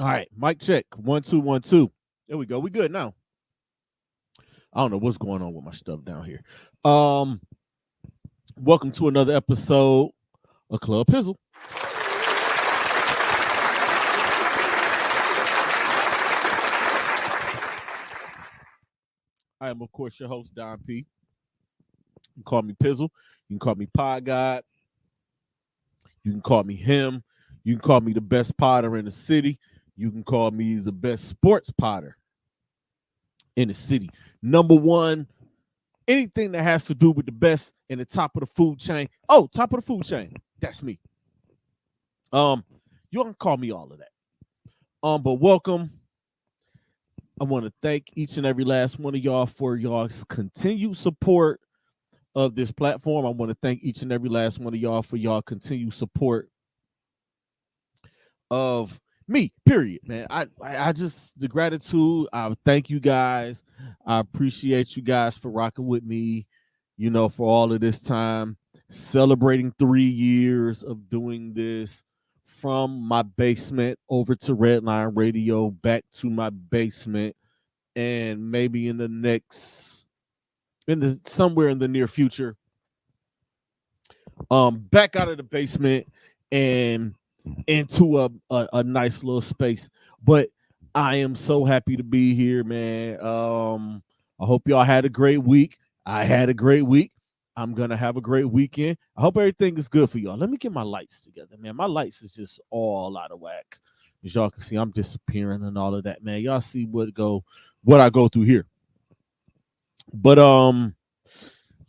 All right, mic check. 1 2 1 2. There we go. We good now. I don't know what's going on with my stuff down here. Um, Welcome to another episode of Club Pizzle. I am, of course, your host, Don P. You can call me Pizzle. You can call me Pod God. You can call me him. You can call me the best potter in the city. You can call me the best sports potter in the city. Number one, anything that has to do with the best in the top of the food chain. Oh, top of the food chain. That's me. You can call me all of that. But welcome. I want to thank each and every last one of y'all for y'all's continued support of this platform. I want to thank each and every last one of y'all for y'all continued support of me, period, man. I just, the gratitude, I thank you guys. I appreciate you guys for rocking with me, for all of this time, celebrating 3 years of doing this from my basement over to Redline Radio, back to my basement, and maybe somewhere in the near future, back out of the basement and into a nice little space. But I am so happy to be here, man. I hope y'all had a great week. I had a great week. I'm gonna have a great weekend. I hope everything is good for y'all. Let me get my lights together, man. My lights is just all out of whack. As y'all can see, I'm disappearing and all of that, man. Y'all see what I go through here. But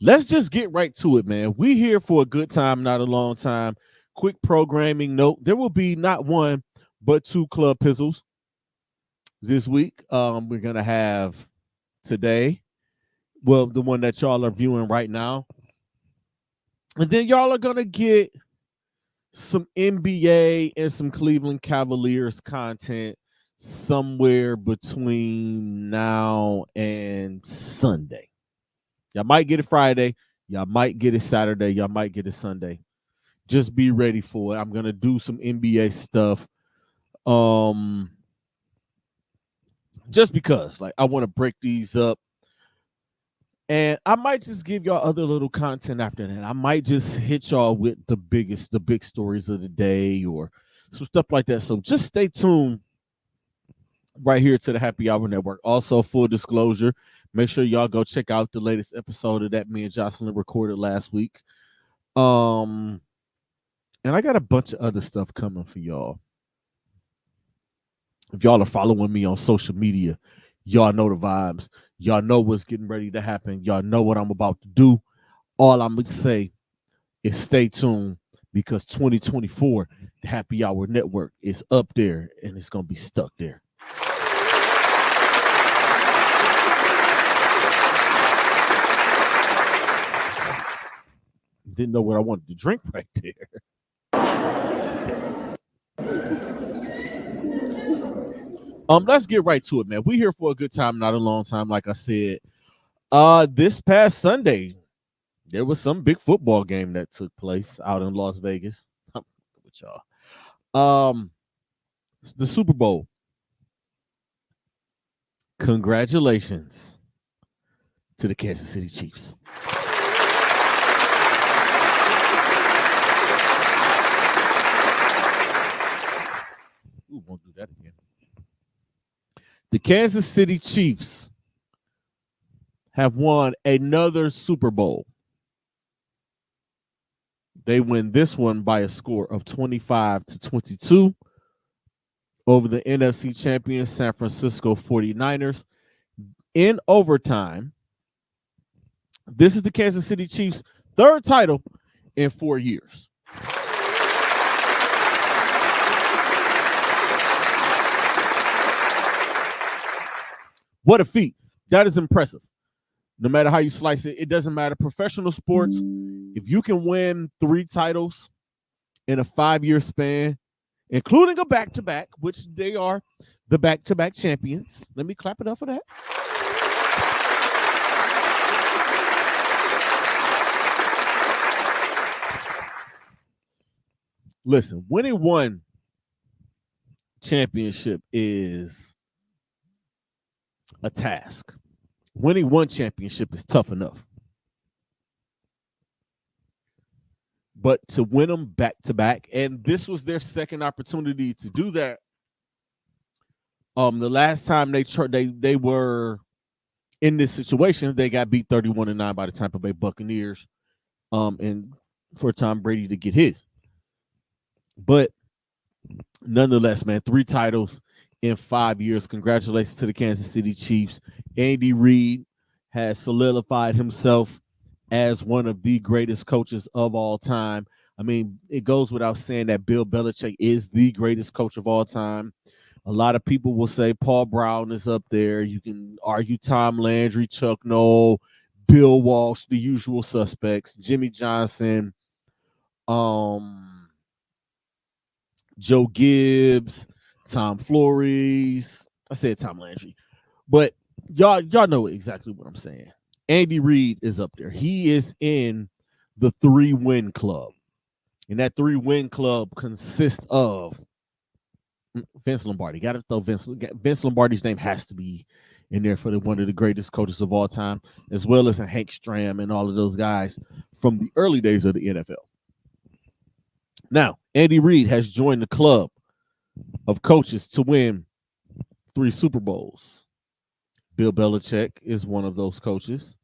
let's just get right to it, man. We here for a good time, not a long time. Quick programming note: there will be not one but two Club Pizzles this week. We're gonna have today, well, the one that y'all are viewing right now, and then y'all are gonna get some NBA and some Cleveland Cavaliers content somewhere between now and Sunday. Y'all might get it Friday, y'all might get it Saturday, y'all might get it Sunday. Just be ready for it. I'm gonna do some NBA stuff. Just because, like, I want to break these up. And I might just give y'all other little content after that. I might just hit y'all with the big stories of the day or some stuff like that. So just stay tuned right here to the Happy Hour Network. Also, full disclosure, make sure y'all go check out the latest episode of that me and Jocelyn recorded last week. And I got a bunch of other stuff coming for y'all. If y'all are following me on social media, y'all know the vibes. Y'all know what's getting ready to happen. Y'all know what I'm about to do. All I'm going to say is stay tuned, because 2024, the Happy Hour Network is up there and it's going to be stuck there. Didn't know what I wanted to drink right there. Let's get right to it, man. We here for a good time, not a long time, like I said. This past Sunday, there was some big football game that took place out in Las Vegas. With y'all. The Super Bowl. Congratulations to the Kansas City Chiefs. Ooh, won't do that again. The Kansas City Chiefs have won another Super Bowl. They win this one by a score of 25-22 over the NFC champions San Francisco 49ers in overtime. This is the Kansas City Chiefs' third title in 4 years. What a feat. That is impressive. No matter how you slice it, it doesn't matter. Professional sports, if you can win 3 titles in a 5-year span, including a back-to-back, which they are the back-to-back champions. Let me clap it up for that. Listen, winning one championship is a task. Winning one championship is tough enough. But to win them back to back, and this was their second opportunity to do that. The last time they were in this situation, they got beat 31-9 by the Tampa Bay Buccaneers. And for Tom Brady to get his. But nonetheless, man, 3 titles in 5 years. Congratulations to the Kansas City Chiefs. Andy Reid has solidified himself as one of the greatest coaches of all time. I mean, it goes without saying that Bill Belichick is the greatest coach of all time. A lot of people will say Paul Brown is up there. You can argue Tom Landry, Chuck Noll, Bill Walsh, the usual suspects, Jimmy Johnson, Joe Gibbs, Tom Flores. I said Tom Landry, but y'all know exactly what I'm saying. Andy Reid is up there. He is in the 3-win club, and that 3-win club consists of Vince Lombardi. Got to throw Vince Lombardi's name has to be in there for one of the greatest coaches of all time, as well as a Hank Stram and all of those guys from the early days of the NFL. Now, Andy Reid has joined the club of coaches to win 3 Super Bowls. Bill Belichick is one of those coaches.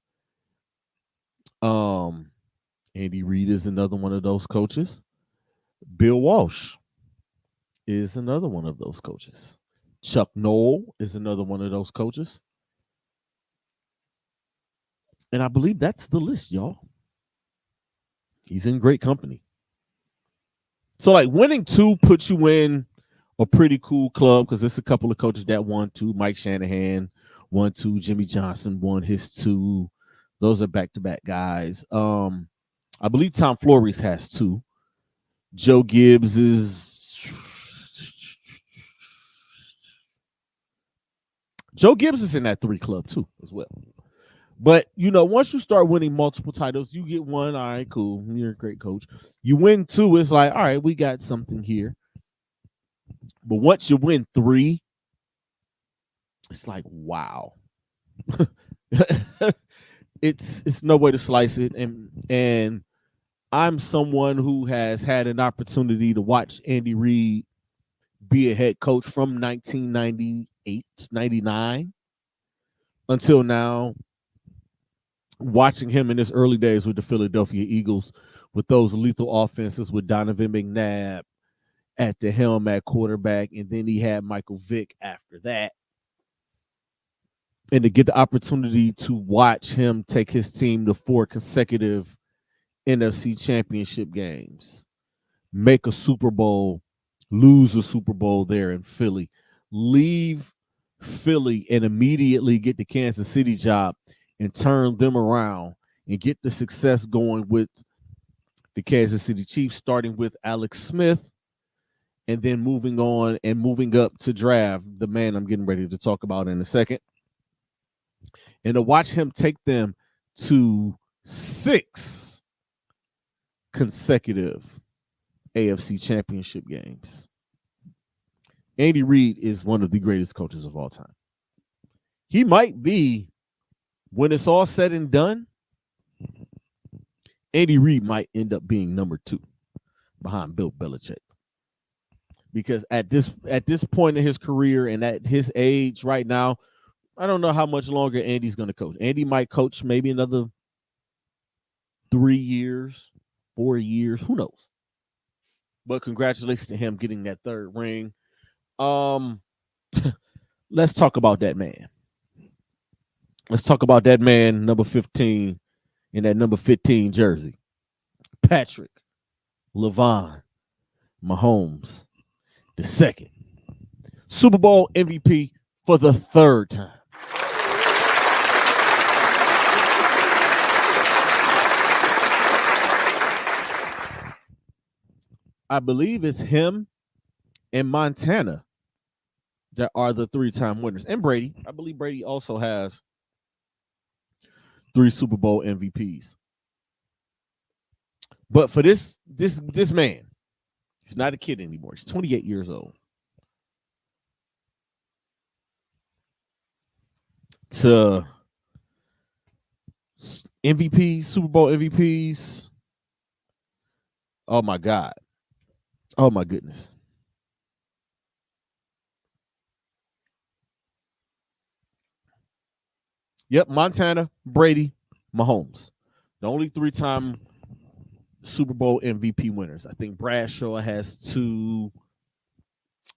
Andy Reid is another one of those coaches. Bill Walsh is another one of those coaches. Chuck Noll is another one of those coaches. And I believe that's the list, y'all. He's in great company. So, like, winning 2 puts you in a pretty cool club because there's a couple of coaches that won 2. Mike Shanahan won 2. Jimmy Johnson won his 2. Those are back-to-back guys. I believe Tom Flores has 2. Joe Gibbs is in that 3 club too, as well. But, once you start winning multiple titles, you get 1. All right, cool. You're a great coach. You win 2, it's like, all right, we got something here. But once you win 3, it's like, wow. It's no way to slice it. And I'm someone who has had an opportunity to watch Andy Reid be a head coach from 1998, 99 until now. Watching him in his early days with the Philadelphia Eagles, with those lethal offenses with Donovan McNabb at the helm at quarterback, and then he had Michael Vick after that. And to get the opportunity to watch him take his team to 4 consecutive NFC championship games, make a Super Bowl, lose a Super Bowl there in Philly, leave Philly and immediately get the Kansas City job and turn them around and get the success going with the Kansas City Chiefs, starting with Alex Smith and then moving on and moving up to draft the man I'm getting ready to talk about in a second. And to watch him take them to 6 consecutive AFC championship games. Andy Reid is one of the greatest coaches of all time. He might be, when it's all said and done, Andy Reid might end up being number 2 behind Bill Belichick. Because at this point in his career and at his age right now, I don't know how much longer Andy's going to coach. Andy might coach maybe another 3 years, 4 years, who knows? But congratulations to him getting that 3rd ring. Let's talk about that man. Let's talk about that man, number 15, in that number 15 jersey. Patrick LeVon Mahomes II. Super Bowl MVP for the 3rd time. I believe it's him and Montana that are the 3-time winners. And Brady. I believe Brady also has 3 Super Bowl MVPs. But for this man, he's not a kid anymore. He's 28 years old. to MVPs, Super Bowl MVPs. Oh my God. Oh my goodness. Yep, Montana, Brady, Mahomes. The only 3-time Super Bowl MVP winners. I think Bradshaw has 2.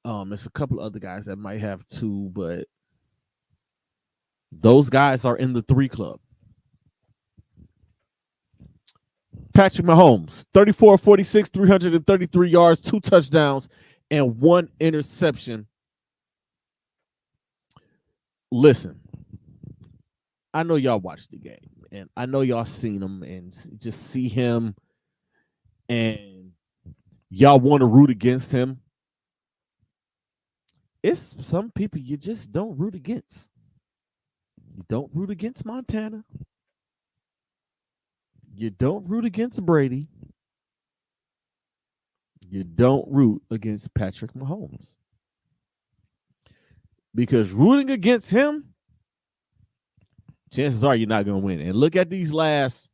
There's a couple other guys that might have 2, but those guys are in the 3 club. Patrick Mahomes, 34-46, 333 yards, 2 touchdowns, and 1 interception. Listen, I know y'all watched the game, and I know y'all seen him and just see him, and y'all want to root against him. It's some people you just don't root against. You don't root against Montana. You don't root against Brady. You don't root against Patrick Mahomes. Because rooting against him, chances are you're not going to win. And look at these last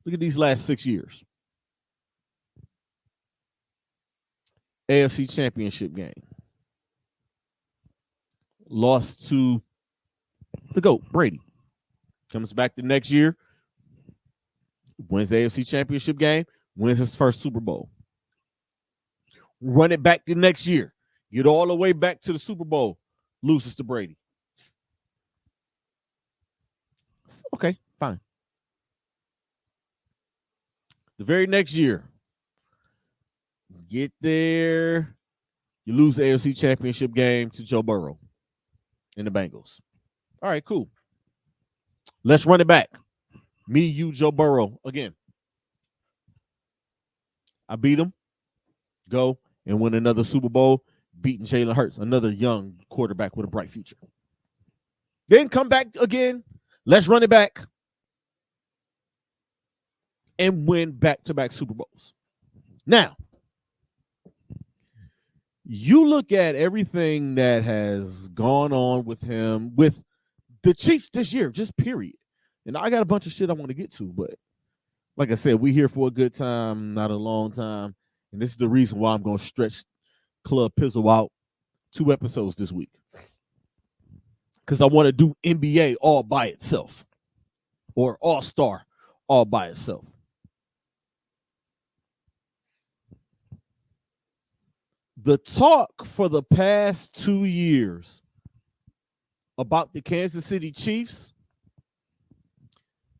6 years. AFC Championship game. Lost to the GOAT, Brady. Comes back the next year, wins the AFC Championship game, wins his first Super Bowl. Run it back the next year, get all the way back to the Super Bowl, loses to Brady. Okay, fine. The very next year, get there, you lose the AFC Championship game to Joe Burrow and the Bengals. All right, cool. Let's run it back. Me, you, Joe Burrow again. I beat him. Go and win another Super Bowl, beating Jalen Hurts, another young quarterback with a bright future. Then come back again. Let's run it back and win back-to-back Super Bowls. Now, you look at everything that has gone on with him, with the Chiefs this year, just period. And I got a bunch of shit I want to get to, but like I said, we here for a good time, not a long time. And this is the reason why I'm going to stretch Club Pizzle out 2 episodes this week. Because I want to do NBA all by itself. Or All-Star all by itself. The talk for the past 2 years about the Kansas City Chiefs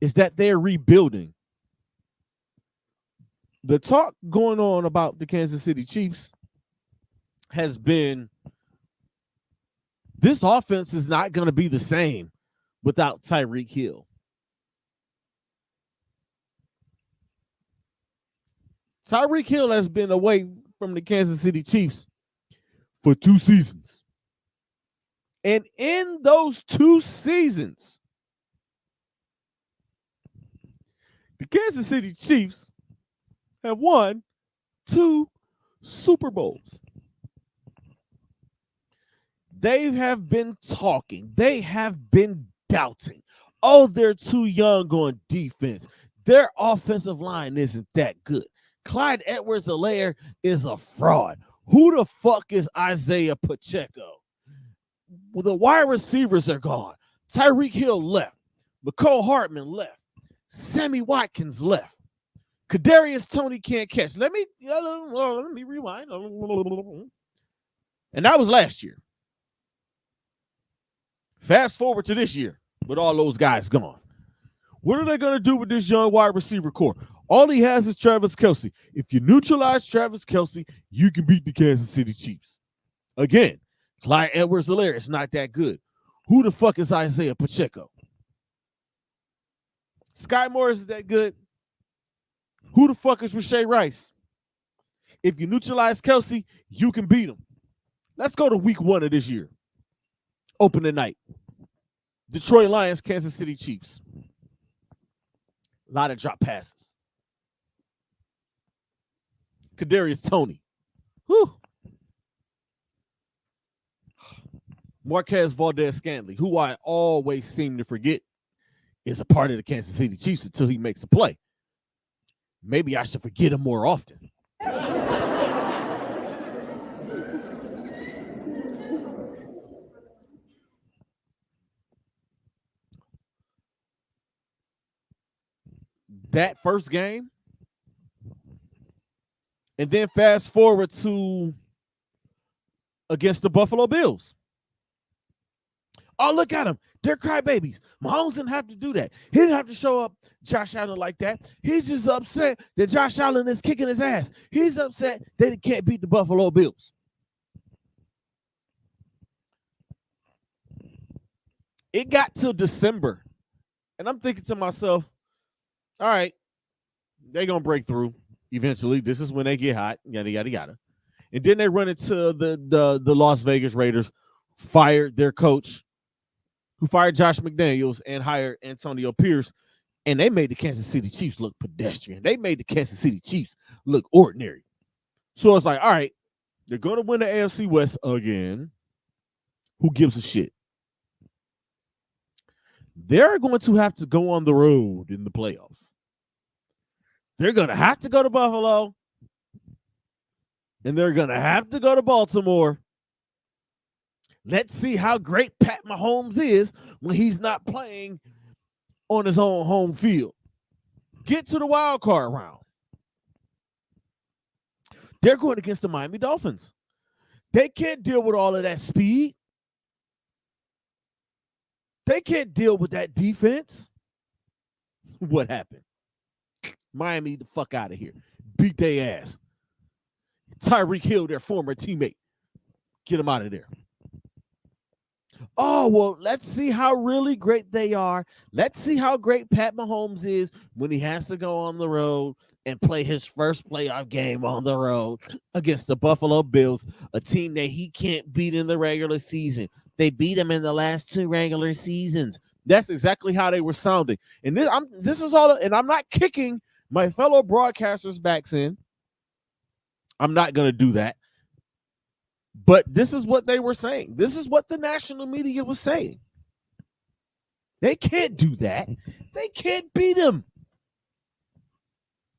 is that they're rebuilding. The talk going on about the Kansas City Chiefs has been, this offense is not going to be the same without Tyreek Hill. Tyreek Hill has been away from the Kansas City Chiefs for 2 seasons. And in those 2 seasons, the Kansas City Chiefs have won 2 Super Bowls. They have been talking. They have been doubting. Oh, they're too young on defense. Their offensive line isn't that good. Clyde Edwards-Helaire is a fraud. Who the fuck is Isaiah Pacheco? Well, the wide receivers are gone. Tyreek Hill left. McCole Hartman left. Sammy Watkins left. Kadarius Toney can't catch. Let me rewind. And that was last year. Fast forward to this year with all those guys gone. What are they going to do with this young wide receiver core? All he has is Travis Kelce. If you neutralize Travis Kelce, you can beat the Kansas City Chiefs. Again, Clyde Edwards-Helaire is not that good. Who the fuck is Isaiah Pacheco? Sky Morris is that good. Who the fuck is Rashee Rice? If you neutralize Kelce, you can beat him. Let's go to week 1 of this year. Opening night. Detroit Lions, Kansas City Chiefs. A lot of drop passes. Kadarius Toney. Whew. Marquez Valdez-Scantling, who I always seem to forget is a part of the Kansas City Chiefs until he makes a play. Maybe I should forget him more often. That first game, and then fast forward to against the Buffalo Bills. Oh, look at them. They're crybabies. Mahomes didn't have to do that. He didn't have to show up Josh Allen like that. He's just upset that Josh Allen is kicking his ass. He's upset that he can't beat the Buffalo Bills. It got till December, and I'm thinking to myself, all right, they're going to break through eventually. This is when they get hot, yada, yada, yada. And then they run into the Las Vegas Raiders, fired their coach, who fired Josh McDaniels and hired Antonio Pierce, and they made the Kansas City Chiefs look pedestrian. They made the Kansas City Chiefs look ordinary. So it's like, all right, they're going to win the AFC West again. Who gives a shit? They're going to have to go on the road in the playoffs. They're going to have to go to Buffalo, and they're going to have to go to Baltimore. Let's see how great Pat Mahomes is when he's not playing on his own home field. Get to the wild card round. They're going against the Miami Dolphins. They can't deal with all of that speed. They can't deal with that defense. What happened? Miami, the fuck out of here. Beat their ass. Tyreek Hill, their former teammate. Get him out of there. Oh, well, let's see how really great they are. Let's see how great Pat Mahomes is when he has to go on the road and play his first playoff game on the road against the Buffalo Bills, a team that he can't beat in the regular season. They beat him in the last 2 regular seasons. That's exactly how they were sounding. And this is all, and I'm not kicking my fellow broadcasters' backs in. I'm not going to do that. But this is what they were saying. This is what the national media was saying. They can't do that. They can't beat him.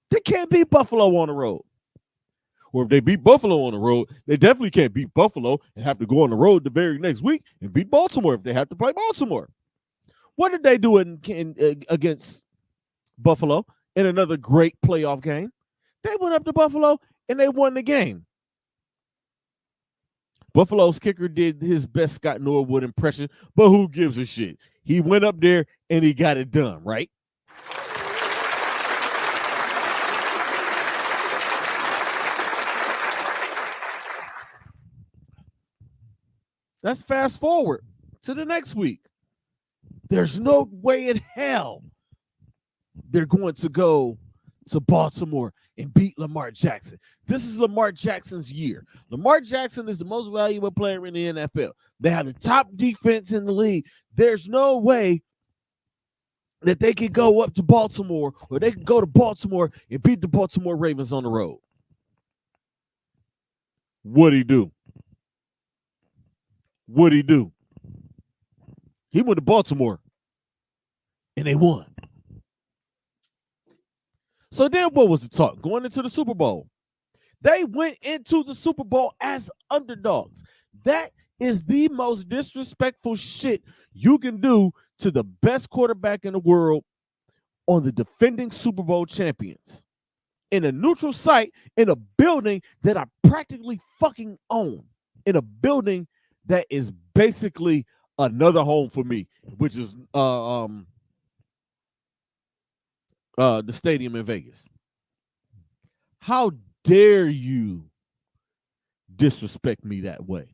They can't beat Buffalo on the road. Or if they beat Buffalo on the road, they definitely can't beat Buffalo and have to go on the road the very next week and beat Baltimore if they have to play Baltimore. What did they do against Buffalo in another great playoff game? They went up to Buffalo and they won the game. Buffalo's kicker did his best Scott Norwood impression, but who gives a shit? He went up there and he got it done, right? Let's fast forward to the next week. There's no way in hell they're going to go to Baltimore and beat Lamar Jackson. This is Lamar Jackson's year. Lamar Jackson is the most valuable player in the NFL. They have the top defense in the league. There's no way that they could go up to Baltimore or they could go to Baltimore and beat the Baltimore Ravens on the road. What'd he do? What'd he do? He went to Baltimore and they won. So then what was the talk? Going into the Super Bowl. They went into the Super Bowl as underdogs. That is the most disrespectful shit you can do to the best quarterback in the world on the defending Super Bowl champions. In a neutral site, in a building that I practically fucking own. In a building that is basically another home for me, which is the stadium in Vegas. How dare you disrespect me that way?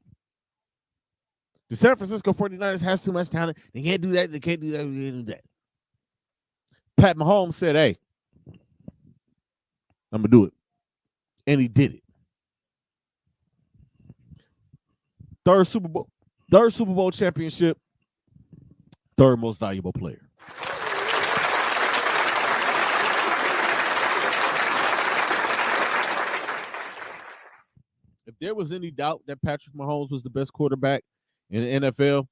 The San Francisco 49ers has too much talent. They can't do that. They can't do that. They can't do that. Pat Mahomes said, hey, I'm going to do it. And he did it. Third Super Bowl championship, third most valuable player. If there was any doubt that Patrick Mahomes was the best quarterback in the NFL,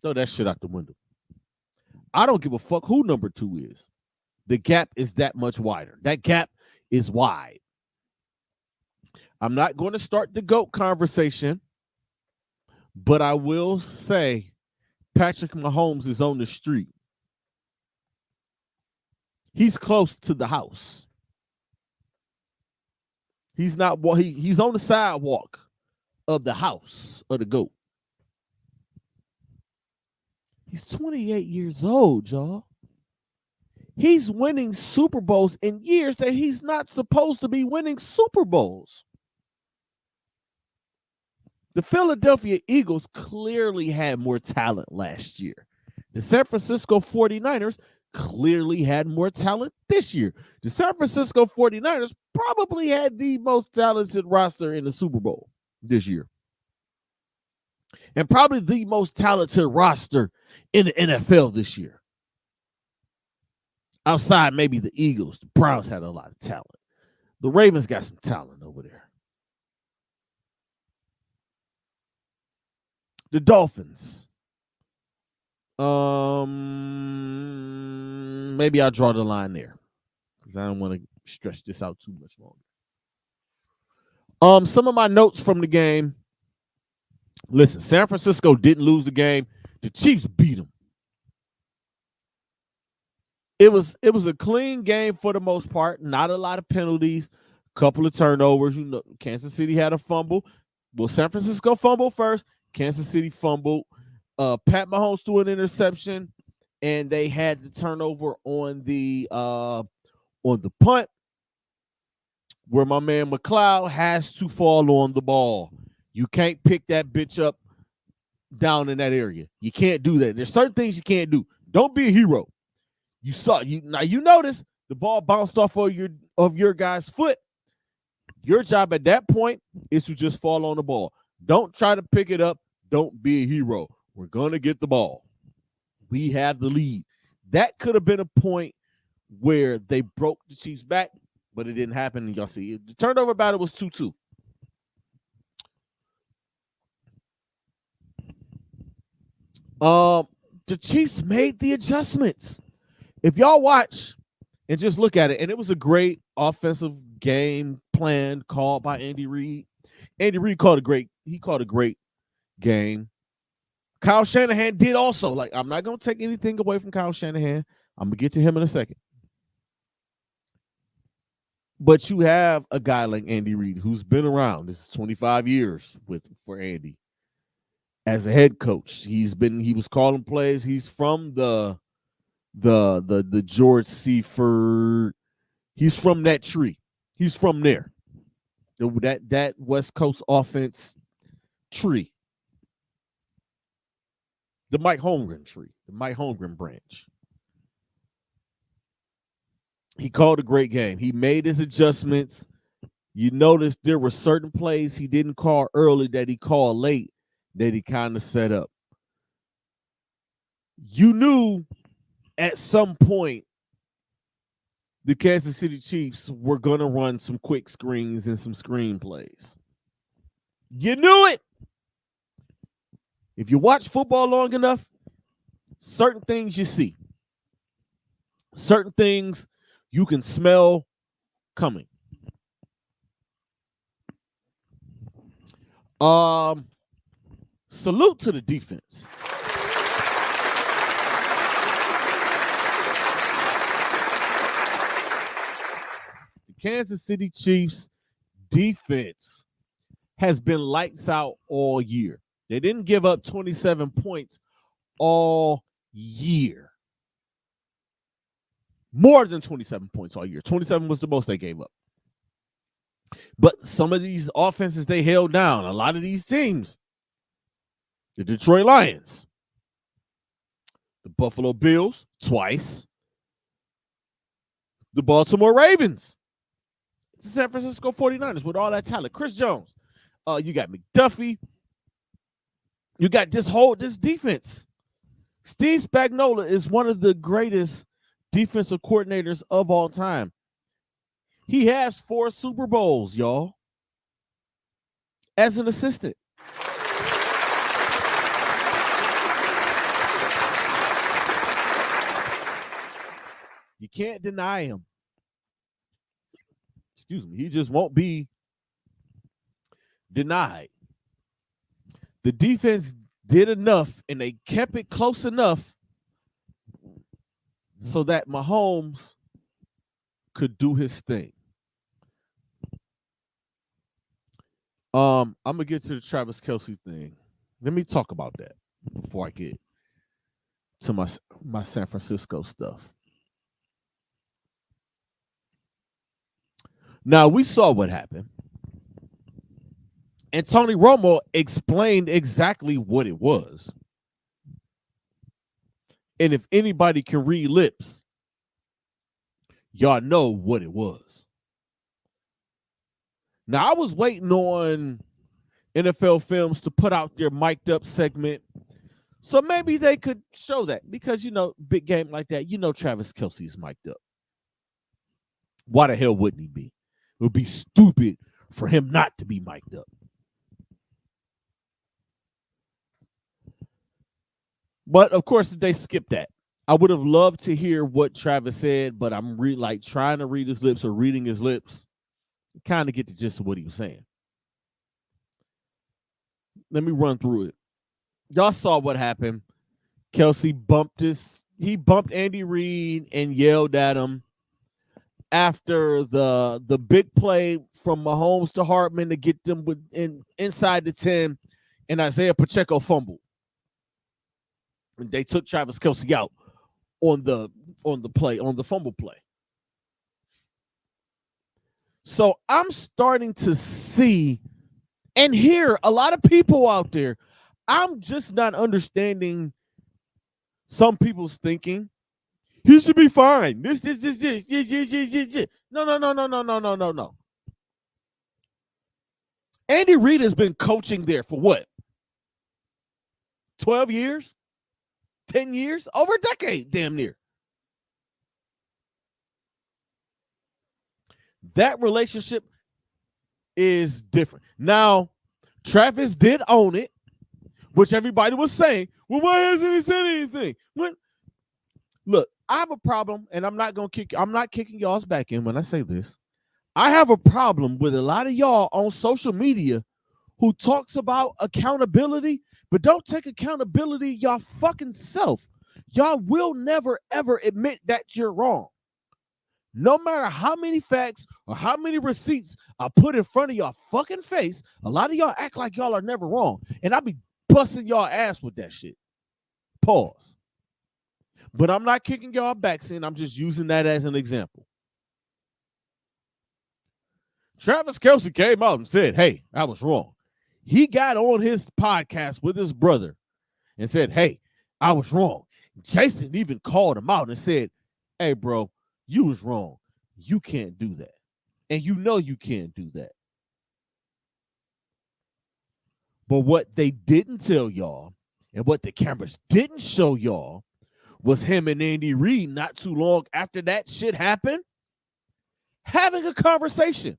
throw that shit out the window. I don't give a fuck who number 2 is. The gap is that much wider. That gap is wide. I'm not going to start the GOAT conversation, but I will say Patrick Mahomes is on the street. He's close to the house. He's not. He's on the sidewalk of the house of the GOAT. He's 28 years old, y'all. He's winning Super Bowls in years that he's not supposed to be winning Super Bowls. The Philadelphia Eagles clearly had more talent last year. The San Francisco 49ers clearly had more talent this year. The San Francisco 49ers probably had the most talented roster in the Super Bowl this year. And probably the most talented roster in the NFL this year. Outside maybe the Eagles, the Browns had a lot of talent. The Ravens got some talent over there. The Dolphins. Maybe I'll draw the line there because I don't want to stretch this out too much longer. Some of my notes from the game. Listen, San Francisco didn't lose the game. The Chiefs beat them. It was a clean game for the most part. Not a lot of penalties. Couple of turnovers. You know, Kansas City had a fumble. Well, San Francisco fumbled first. Kansas City fumbled. Pat Mahomes threw an interception, and they had the turnover on the punt, where my man McLeod has to fall on the ball. You can't pick that bitch up down in that area. You can't do that. There's certain things you can't do. Don't be a hero. You notice the ball bounced off of your guy's foot. Your job at that point is to just fall on the ball. Don't try to pick it up. Don't be a hero. We're gonna get the ball. We have the lead. That could have been a point where they broke the Chiefs back, but it didn't happen. Y'all see, the turnover battle was 2-2. The Chiefs made the adjustments. If y'all watch and just look at it, and it was a great offensive game plan called by Andy Reid. Andy Reid called a great game. Kyle Shanahan did also. Like, I'm not going to take anything away from Kyle Shanahan. I'm going to get to him in a second. But you have a guy like Andy Reid who's been around. This is 25 years for Andy as a head coach. He was calling plays. He's from the George Seifert. He's from that tree. He's from there. That West Coast offense tree. The Mike Holmgren tree. The Mike Holmgren branch. He called a great game. He made his adjustments. You notice there were certain plays he didn't call early that he called late that he kind of set up. You knew at some point the Kansas City Chiefs were going to run some quick screens and some screen plays. You knew it. If you watch football long enough, certain things you see. Certain things you can smell coming. Salute to the defense. The Kansas City Chiefs defense has been lights out all year. They didn't give up 27 points all year. More than 27 points all year. 27 was the most they gave up. But some of these offenses they held down. A lot of these teams. The Detroit Lions. The Buffalo Bills, twice. The Baltimore Ravens. The San Francisco 49ers with all that talent. Chris Jones. You got McDuffie. You got this defense. Steve Spagnuolo is one of the greatest defensive coordinators of all time. He has 4 Super Bowls, y'all, as an assistant. You can't deny him. Excuse me. He just won't be denied. The defense did enough and they kept it close enough so that Mahomes could do his thing. I'm gonna get to the Travis Kelce thing. Let me talk about that before I get to my San Francisco stuff. Now we saw what happened, and Tony Romo explained exactly what it was. And if anybody can read lips, y'all know what it was. Now, I was waiting on NFL Films to put out their mic'd up segment, so maybe they could show that because, big game like that, Travis Kelce is mic'd up. Why the hell wouldn't he be? It would be stupid for him not to be mic'd up. But, of course, they skipped that. I would have loved to hear what Travis said, but I'm trying to read his lips or reading his lips, kind of get the gist of what he was saying. Let me run through it. Y'all saw what happened. Kelce bumped Andy Reid and yelled at him after the big play from Mahomes to Hartman to get them inside the 10, and Isaiah Pacheco fumbled. And they took Travis Kelce out on the fumble play. So I'm starting to see and hear a lot of people out there. I'm just not understanding some people's thinking. He should be fine. This. No. Andy Reid has been coaching there for what? 12 years? 10 years? Over a decade, damn near. That relationship is different. Now, Travis did own it, which everybody was saying, well, why hasn't he said anything? Look, I have a problem, and I'm not kicking y'all's back in when I say this. I have a problem with a lot of y'all on social media who talks about accountability, but don't take accountability y'all fucking self. Y'all will never, ever admit that you're wrong. No matter how many facts or how many receipts I put in front of y'all fucking face, a lot of y'all act like y'all are never wrong. And I be busting y'all ass with that shit. Pause. But I'm not kicking y'all back, saying I'm just using that as an example. Travis Kelce came out and said, hey, I was wrong. He got on his podcast with his brother and said, hey, I was wrong. Jason even called him out and said, hey, bro, you was wrong. You can't do that. And you know you can't do that. But what they didn't tell y'all and what the cameras didn't show y'all was him and Andy Reid not too long after that shit happened having a conversation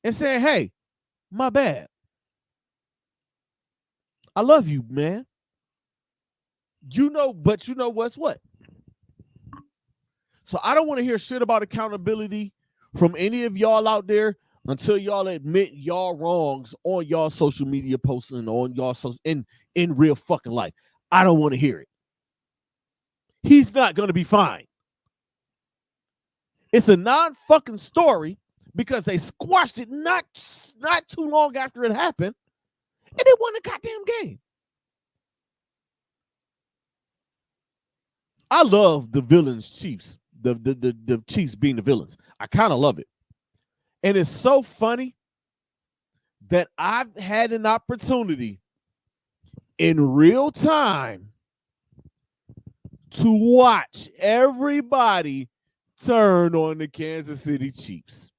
and saying, hey, my bad. I love you, man. But you know what's what? So I don't want to hear shit about accountability from any of y'all out there until y'all admit y'all wrongs on y'all social media posts and on y'all in real fucking life. I don't want to hear it. He's not going to be fine. It's a non-fucking story because they squashed it not too long after it happened, and they won the goddamn game. I love the villains Chiefs. The Chiefs being the villains. I kind of love it. And it's so funny that I've had an opportunity in real time to watch everybody turn on the Kansas City Chiefs.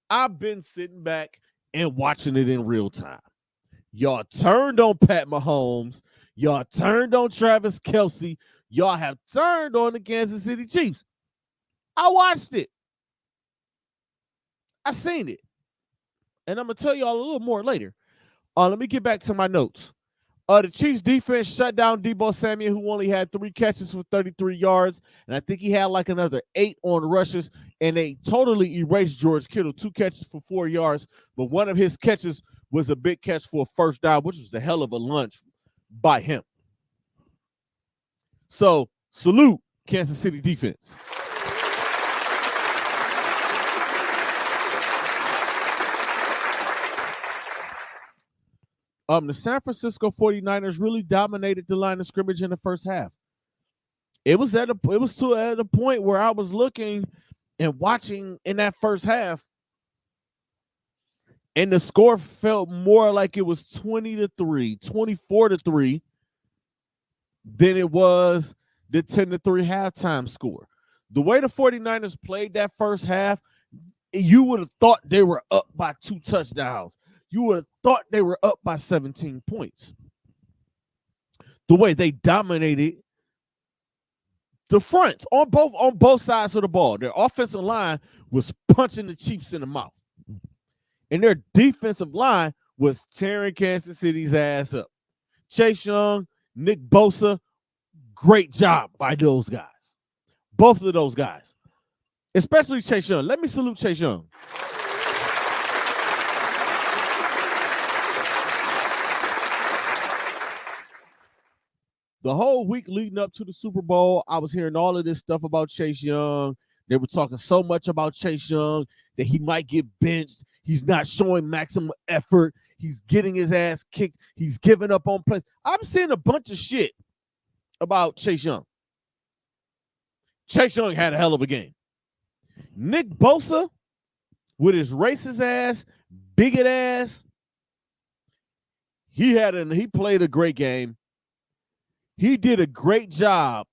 I've been sitting back and watching it in real time. Y'all turned on Pat Mahomes. Y'all turned on Travis Kelce. Y'all have turned on the Kansas City Chiefs. I watched it. I seen it. And I'm going to tell y'all a little more later. Let me get back to my notes. The Chiefs defense shut down Deebo Samuel, who only had 3 catches for 33 yards. And I think he had like another 8 on rushes. And they totally erased George Kittle, 2 catches for 4 yards. But one of his catches was a big catch for a first down, which was a hell of a lunch by him. So salute Kansas City defense. The San Francisco 49ers really dominated the line of scrimmage in the first half. It was at a point where I was looking and watching in that first half, and the score felt more like it was 20-3, 24-3 than it was the 10-3 halftime score. The way the 49ers played that first half, you would have thought they were up by 2 touchdowns. You would have thought they were up by 17 points. The way they dominated the front on both sides of the ball. Their offensive line was punching the Chiefs in the mouth. And their defensive line was tearing Kansas City's ass up. Chase Young, Nick Bosa, great job by those guys. Both of those guys. Especially Chase Young. Let me salute Chase Young. The whole week leading up to the Super Bowl, I was hearing all of this stuff about Chase Young. They were talking so much about Chase Young that he might get benched. He's not showing maximum effort. He's getting his ass kicked. He's giving up on plays. I'm seeing a bunch of shit about Chase Young. Chase Young had a hell of a game. Nick Bosa, with his racist ass, bigot ass, he played a great game. He did a great job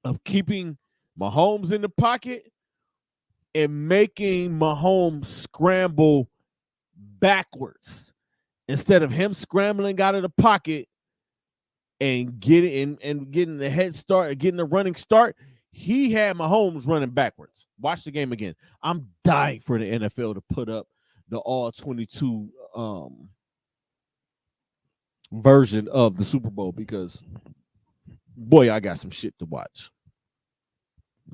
of keeping Mahomes in the pocket and making Mahomes scramble backwards instead of him scrambling out of the pocket and getting the head start, getting the running start. He had Mahomes running backwards. Watch the game again. I'm dying for the NFL to put up the all 22 version of the Super Bowl because, boy, I got some shit to watch.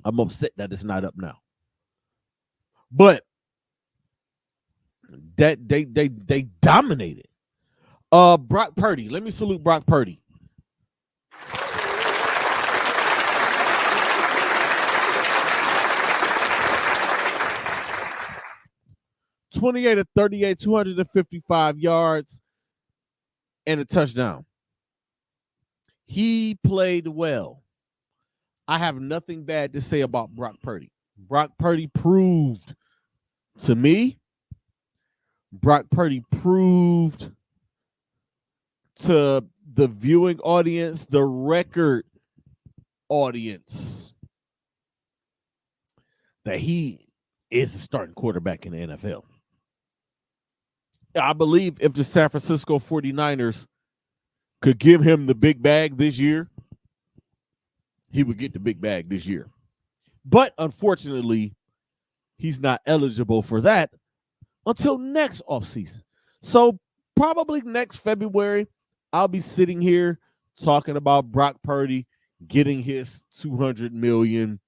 I'm upset that it's not up now. But that they dominated. Brock Purdy. Let me salute Brock Purdy. (28 of 38, 255 yards, and a touchdown. He played well. I have nothing bad to say about Brock Purdy. Brock Purdy proved to me, Brock Purdy proved to the viewing audience, the record audience, that he is a starting quarterback in the NFL. I believe if the San Francisco 49ers could give him the big bag this year, he would get the big bag this year. But unfortunately, he's not eligible for that until next offseason. So probably next February, I'll be sitting here talking about Brock Purdy getting his $200 million,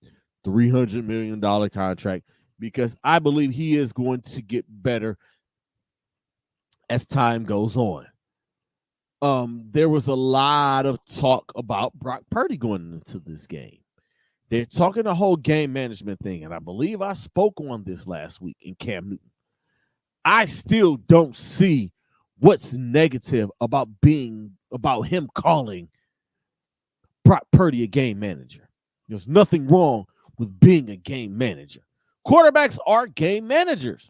$300 million contract because I believe he is going to get better as time goes on. There was a lot of talk about Brock Purdy going into this game. They're talking the whole game management thing, and I believe I spoke on this last week in Cam Newton. I still don't see what's negative about him calling Brock Purdy a game manager. There's nothing wrong with being a game manager. Quarterbacks are game managers.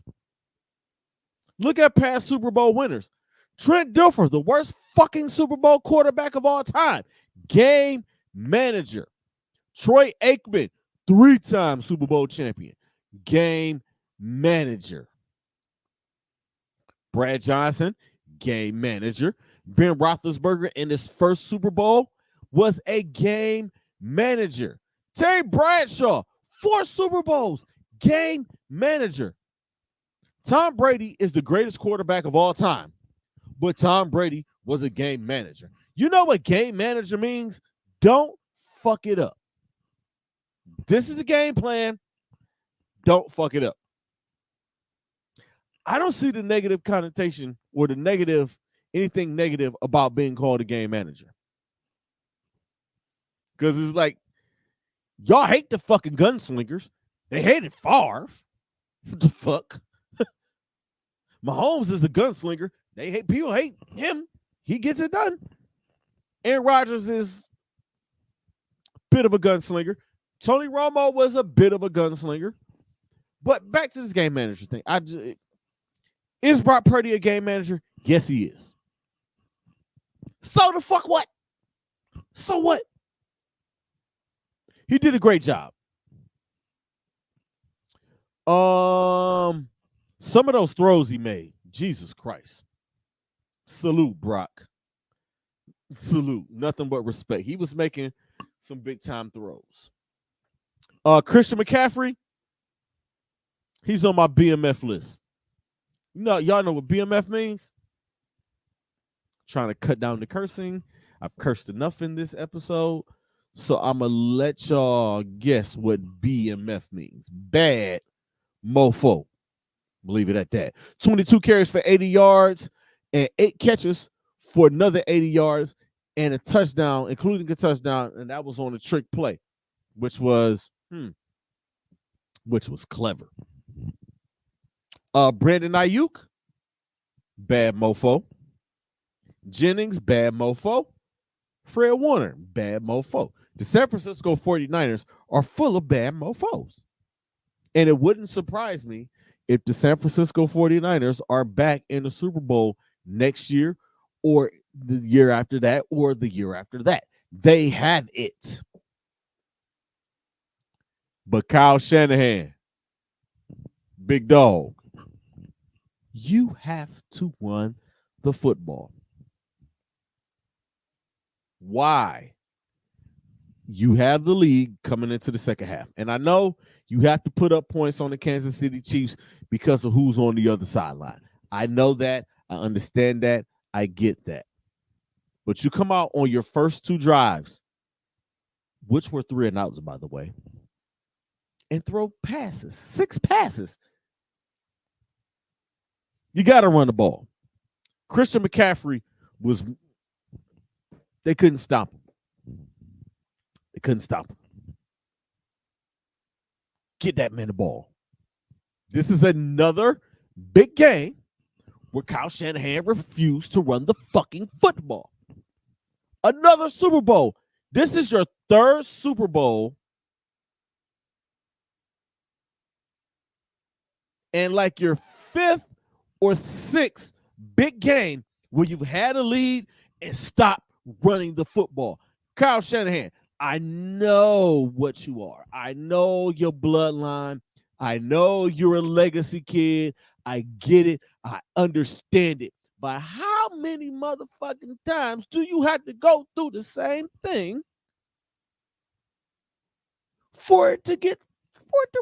Look at past Super Bowl winners. Trent Dilfer, the worst fucking Super Bowl quarterback of all time. Game manager. Troy Aikman, 3-time Super Bowl champion. Game manager. Brad Johnson, game manager. Ben Roethlisberger in his first Super Bowl was a game manager. Terry Bradshaw, 4 Super Bowls, game manager. Tom Brady is the greatest quarterback of all time, but Tom Brady was a game manager. You know what game manager means? Don't fuck it up. This is the game plan. Don't fuck it up. I don't see the negative connotation or anything negative about being called a game manager. Because it's like, y'all hate the fucking gunslingers. They hated Favre. What the fuck? Mahomes is a gunslinger. People hate him. He gets it done. Aaron Rodgers is a bit of a gunslinger. Tony Romo was a bit of a gunslinger. But back to this game manager thing. Is Brock Purdy a game manager? Yes, he is. So the fuck what? So what? He did a great job. Some of those throws he made, Jesus Christ. Salute, Brock. Salute. Nothing but respect. He was making some big time throws. Christian McCaffrey, he's on my BMF list. Y'all know what BMF means? Trying to cut down the cursing. I've cursed enough in this episode, so I'm going to let y'all guess what BMF means. Bad mofo. Leave it at that. 22 carries for 80 yards and 8 catches for another 80 yards and a touchdown, including a touchdown, and that was on a trick play, which was clever. Brandon Ayuk, bad mofo. Jennings, bad mofo. Fred Warner, bad mofo. The San Francisco 49ers are full of bad mofos. And it wouldn't surprise me if the San Francisco 49ers are back in the Super Bowl next year or the year after that or the year after that. They have it. But Kyle Shanahan, big dog, you have to run the football. Why? You have the lead coming into the second half. And I know you have to put up points on the Kansas City Chiefs because of who's on the other sideline. I know that. I understand that. I get that. But you come out on your first 2 drives, which were 3 and outs, by the way, and throw passes, 6 passes. You got to run the ball. Christian McCaffrey they couldn't stop him. They couldn't stop him. Get that man the ball. This is another big game where Kyle Shanahan refused to run the fucking football. Another Super Bowl. This is your 3rd Super Bowl. And like your 5th or 6th big game where you've had a lead and stopped running the football. Kyle Shanahan, I know what you are. I know your bloodline. I know you're a legacy kid. I get it. I understand it. But how many motherfucking times do you have to go through the same thing for it to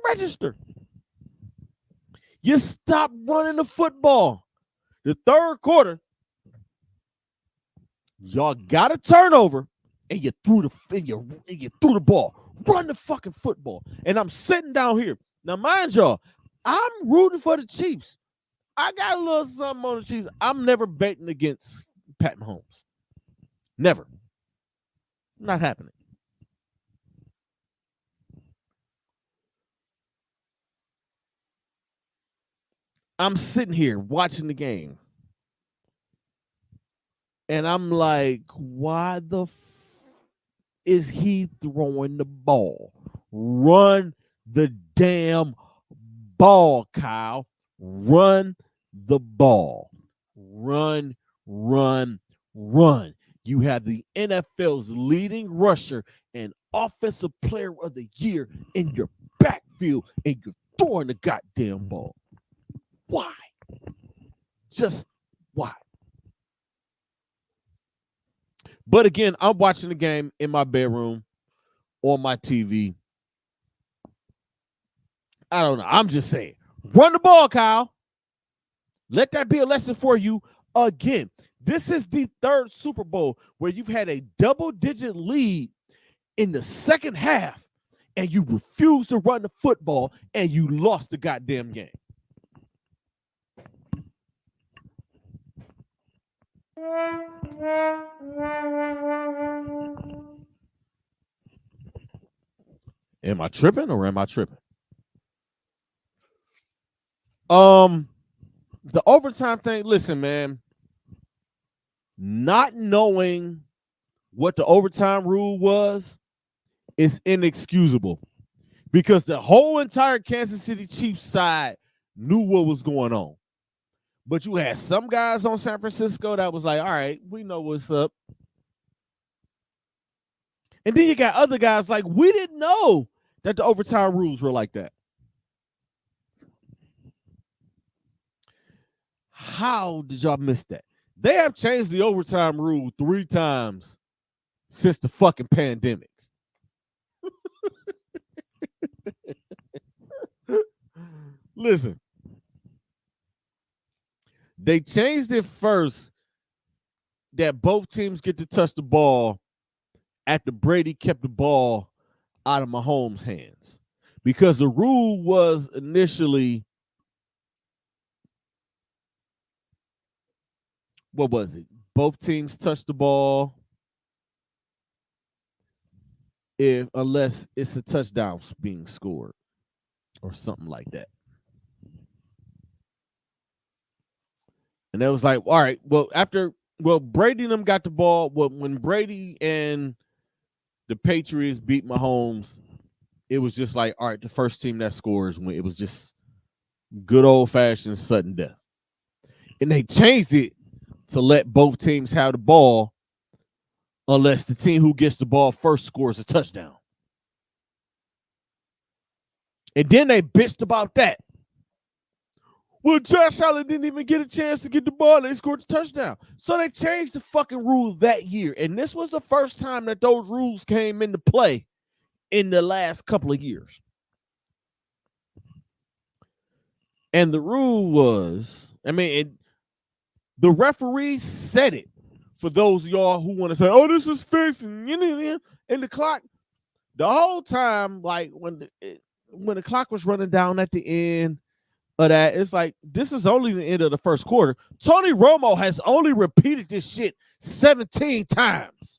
register? You stop running the football. The 3rd quarter, y'all got a turnover, and you threw the ball. Run the fucking football. And I'm sitting down here. Now, mind y'all, I'm rooting for the Chiefs. I got a little something on the Chiefs. I'm never betting against Pat Mahomes. Never. Not happening. I'm sitting here watching the game. And I'm like, why the is he throwing the ball? Run the damn ball, Kyle. Run the ball. Run. You have the NFL's leading rusher and offensive player of the year in your backfield, and you're throwing the goddamn ball. Why? Just why? But again, I'm watching the game in my bedroom on my TV. I don't know. I'm just saying. Run the ball, Kyle. Let that be a lesson for you again. This is the third Super Bowl where you've had a double-digit lead in the second half, and you refused to run the football, and you lost the goddamn game. Am I tripping or am I tripping? The overtime thing, listen, man, not knowing what the overtime rule was is inexcusable because the whole entire Kansas City Chiefs side knew what was going on. But you had some guys on San Francisco that was like, all right, we know what's up. And then you got other guys like, we didn't know that the overtime rules were like that. How did y'all miss that? They have changed the overtime rule 3 times since the fucking pandemic. Listen, they changed it first that both teams get to touch the ball after Brady kept the ball out of Mahomes' hands. Because the rule was initially, what was it? Both teams touch the ball unless it's a touchdown being scored or something like that. And it was like, all right, well, Brady and them got the ball. Well, when Brady and the Patriots beat Mahomes, it was just like, all right, the first team that scores win. It was just good old-fashioned sudden death. And they changed it to let both teams have the ball unless the team who gets the ball first scores a touchdown. And then they bitched about that. Well, Josh Allen didn't even get a chance to get the ball, and they scored a touchdown. So they changed the fucking rule that year. And this was the first time that those rules came into play in the last couple of years. And the rule was, the referee said it for those of y'all who want to say, oh, this is fixed. And the clock, the whole time, like when the clock was running down at the end of that, it's like, this is only the end of the first quarter. Tony Romo has only repeated this shit 17 times.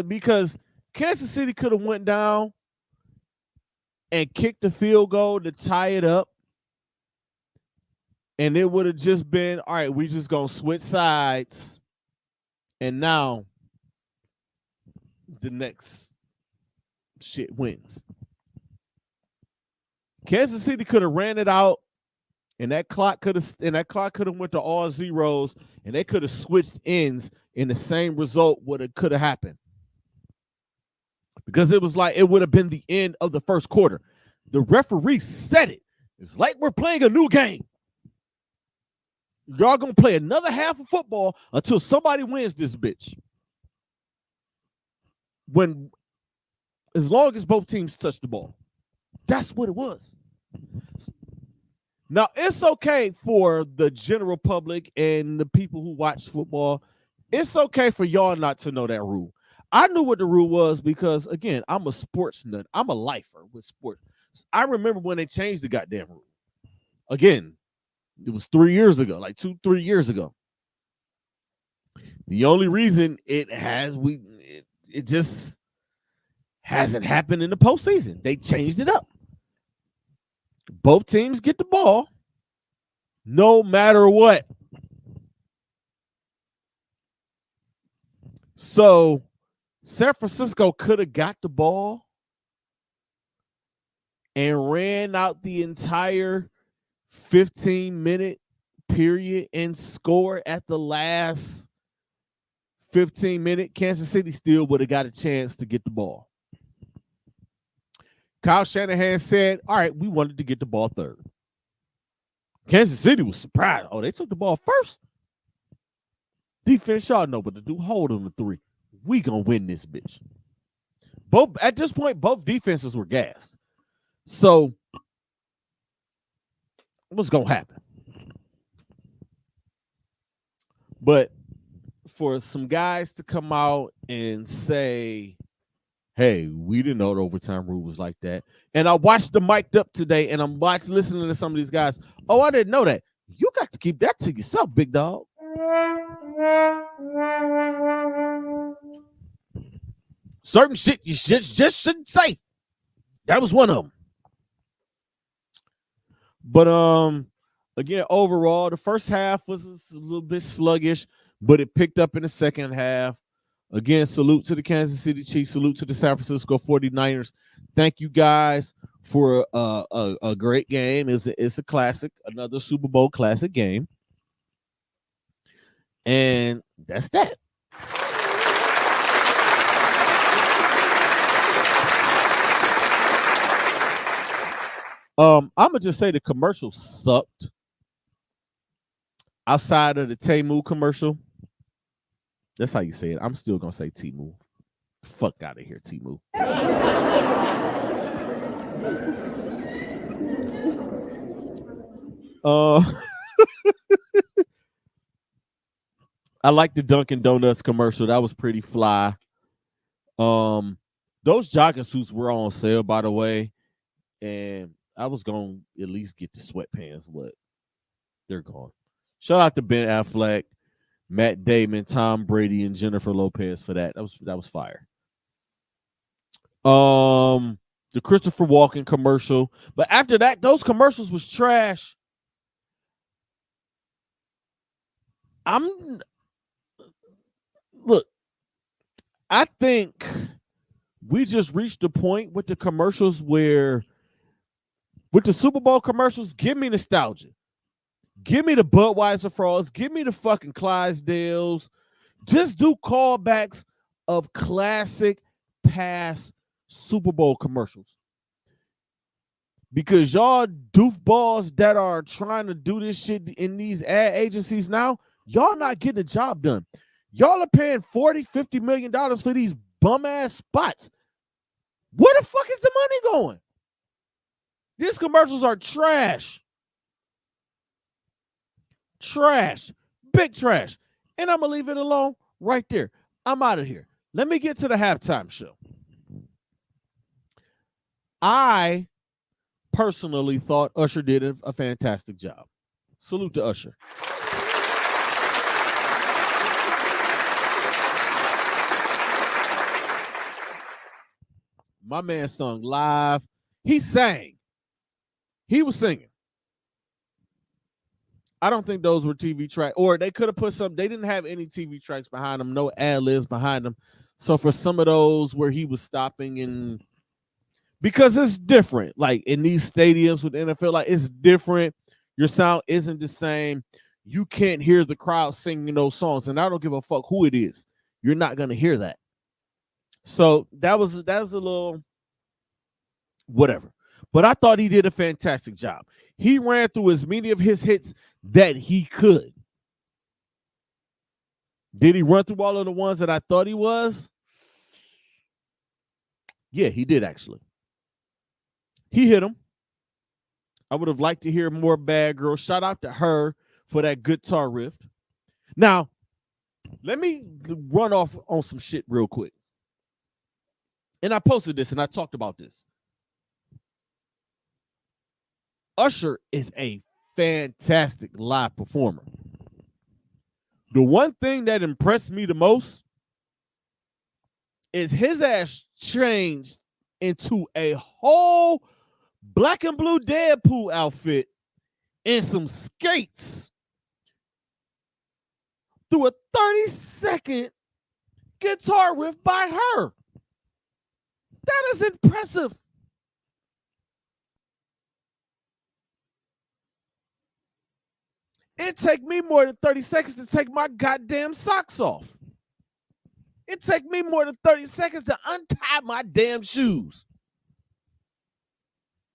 Because Kansas City could have went down and kicked the field goal to tie it up. And it would have just been, all right, we just going to switch sides. And now the next shit wins. Kansas City could have ran it out, and that clock could have went to all zeros, and they could have switched ends, and the same result could have happened. Because it was like it would have been the end of the first quarter. The referee said it. It's like we're playing a new game. Y'all gonna play another half of football until somebody wins this bitch. As long as both teams touch the ball. That's what it was. Now, it's okay for the general public and the people who watch football. It's okay for y'all not to know that rule. I knew what the rule was because, again, I'm a sports nut. I'm a lifer with sports. I remember when they changed the goddamn rule. Again, it was 3 years ago, like 2-3 years ago. The only reason it just hasn't happened in the postseason. They changed it up. Both teams get the ball no matter what. So San Francisco could have got the ball and ran out the entire 15-minute period and score at the last 15-minute. Kansas City still would have got a chance to get the ball. Kyle Shanahan said, all right, we wanted to get the ball third. Kansas City was surprised. Oh, they took the ball first? Defense, y'all know what to do. Hold on to 3. We gonna win this bitch. At this point, both defenses were gassed. So What's gonna happen? But for some guys to come out and say, hey, we didn't know the overtime rule was like that. And I watched the mic'd up today, and I'm listening to some of these guys. Oh, I didn't know that. You got to keep that to yourself, big dog. Certain shit you just shouldn't say. That was one of them. But again, overall, the first half was a little bit sluggish, but it picked up in the second half. Again, salute to the Kansas City Chiefs. Salute to the San Francisco 49ers. Thank you guys for a great game. It's a classic, another Super Bowl classic game. And that's that. I'm gonna just say the commercial sucked. Outside of the Temu commercial, that's how you say it. I'm still gonna say Temu. Fuck out of here, Temu. I like the Dunkin' Donuts commercial. That was pretty fly. Those jogging suits were on sale, by the way, and I was gonna at least get the sweatpants, but they're gone. Shout out to Ben Affleck, Matt Damon, Tom Brady, and Jennifer Lopez for that. That was fire. The Christopher Walken commercial, but after that, those commercials was trash. Look, I think we just reached a point with the commercials where, with the Super Bowl commercials, give me nostalgia. Give me the Budweiser frauds. Give me the fucking Clydesdales. Just do callbacks of classic past Super Bowl commercials. Because y'all doofballs that are trying to do this shit in these ad agencies now, y'all not getting the job done. Y'all are paying $40, $50 million for these bum-ass spots. Where the fuck is the money going? These commercials are trash. Trash. Big trash. And I'm going to leave it alone right there. I'm out of here. Let me get to the halftime show. I personally thought Usher did a fantastic job. Salute to Usher. My man sung live. He sang. He was singing. I don't think those were TV tracks, or they could have put some. They didn't have any TV tracks behind them, no ad-libs behind them. So for some of those where he was stopping, and because it's different, like in these stadiums with NFL, like it's different. Your sound isn't the same. You can't hear the crowd singing those songs, and I don't give a fuck who it is. You're not gonna hear that. So that was a little whatever. But I thought he did a fantastic job. He ran through as many of his hits that he could. Did he run through all of the ones that I thought he was? Yeah, he did actually. He hit them. I would have liked to hear more Bad Girl. Shout out to her for that guitar riff. Now, let me run off on some shit real quick. And I posted this and I talked about this. Usher is a fantastic live performer. The one thing that impressed me the most is his ass changed into a whole black and blue Deadpool outfit and some skates through a 30-second guitar riff by her. That is impressive. It take me more than 30 seconds to take my goddamn socks off. It take me more than 30 seconds to untie my damn shoes.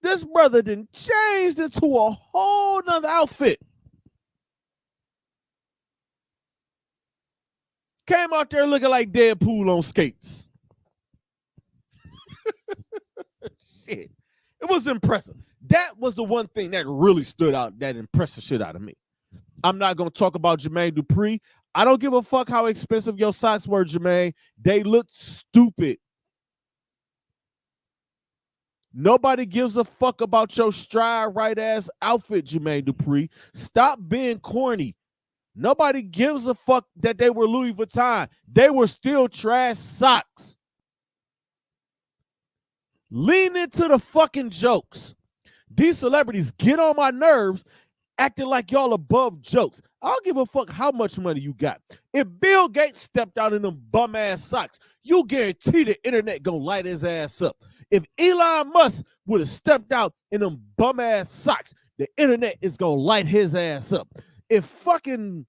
This brother done changed into a whole nother outfit. Came out there looking like Deadpool on skates. Shit. It was impressive. That was the one thing that really stood out, that impressed the shit out of me. I'm not going to talk about Jermaine Dupri. I don't give a fuck how expensive your socks were, Jermaine. They look stupid. Nobody gives a fuck about your stride right ass outfit, Jermaine Dupri. Stop being corny. Nobody gives a fuck that they were Louis Vuitton. They were still trash socks. Lean into the fucking jokes. These celebrities get on my nerves acting like y'all above jokes. I don't give a fuck how much money you got. If Bill Gates stepped out in them bum ass socks, you guarantee the internet gonna light his ass up. If Elon Musk would have stepped out in them bum ass socks, the internet is gonna light his ass up. If fucking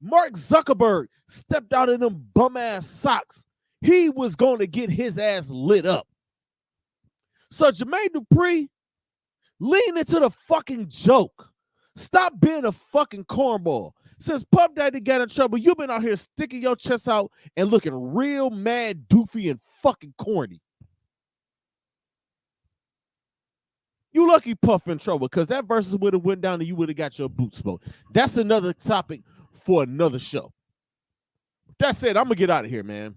Mark Zuckerberg stepped out in them bum ass socks, he was gonna get his ass lit up. So Jermaine Dupri, lean into the fucking joke. Stop being a fucking cornball. Since Puff Daddy got in trouble, you've been out here sticking your chest out and looking real mad, doofy, and fucking corny. You lucky Puff in trouble, because that versus would have went down and you would have got your boots smoked. That's another topic for another show. That's it. I'm going to get out of here, man.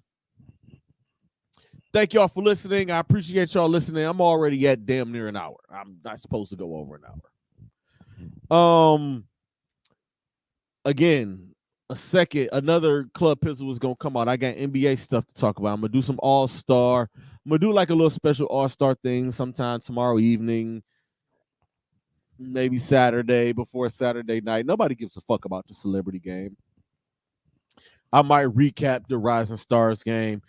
Thank y'all for listening. I appreciate y'all listening. I'm already at damn near an hour. I'm not supposed to go over an hour. Again, another Club Pizzle was gonna come out. I got NBA stuff to talk about. I'm gonna do some All-Star. I'm gonna do like a little special All-Star thing sometime tomorrow evening, maybe Saturday before Saturday night. Nobody gives a fuck about the celebrity game. I might recap the Rising Stars game.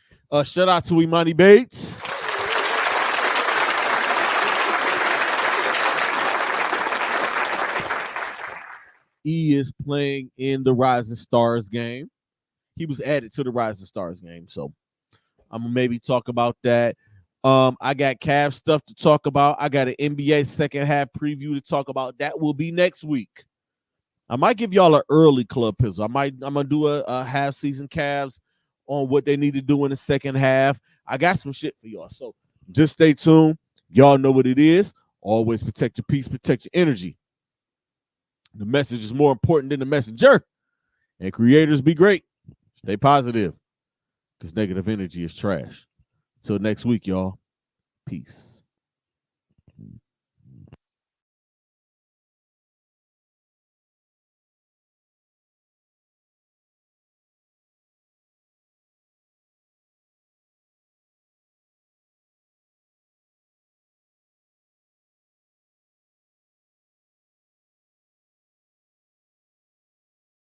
Shout out to Imani Bates. E is playing in the Rising Stars game. He was added to the Rising Stars game, so I'm gonna maybe talk about that. I got Cavs stuff to talk about. I got an NBA second half preview to talk about. That will be next week. I might give y'all an early Club Pizzle. I'm gonna do a half season Cavs on what they need to do in the second half. I got some shit for y'all, so just stay tuned. Y'all know what it is. Always protect your peace, protect your energy. The message is more important than the messenger. And creators, be great. Stay positive, because negative energy is trash. Till next week, y'all. Peace.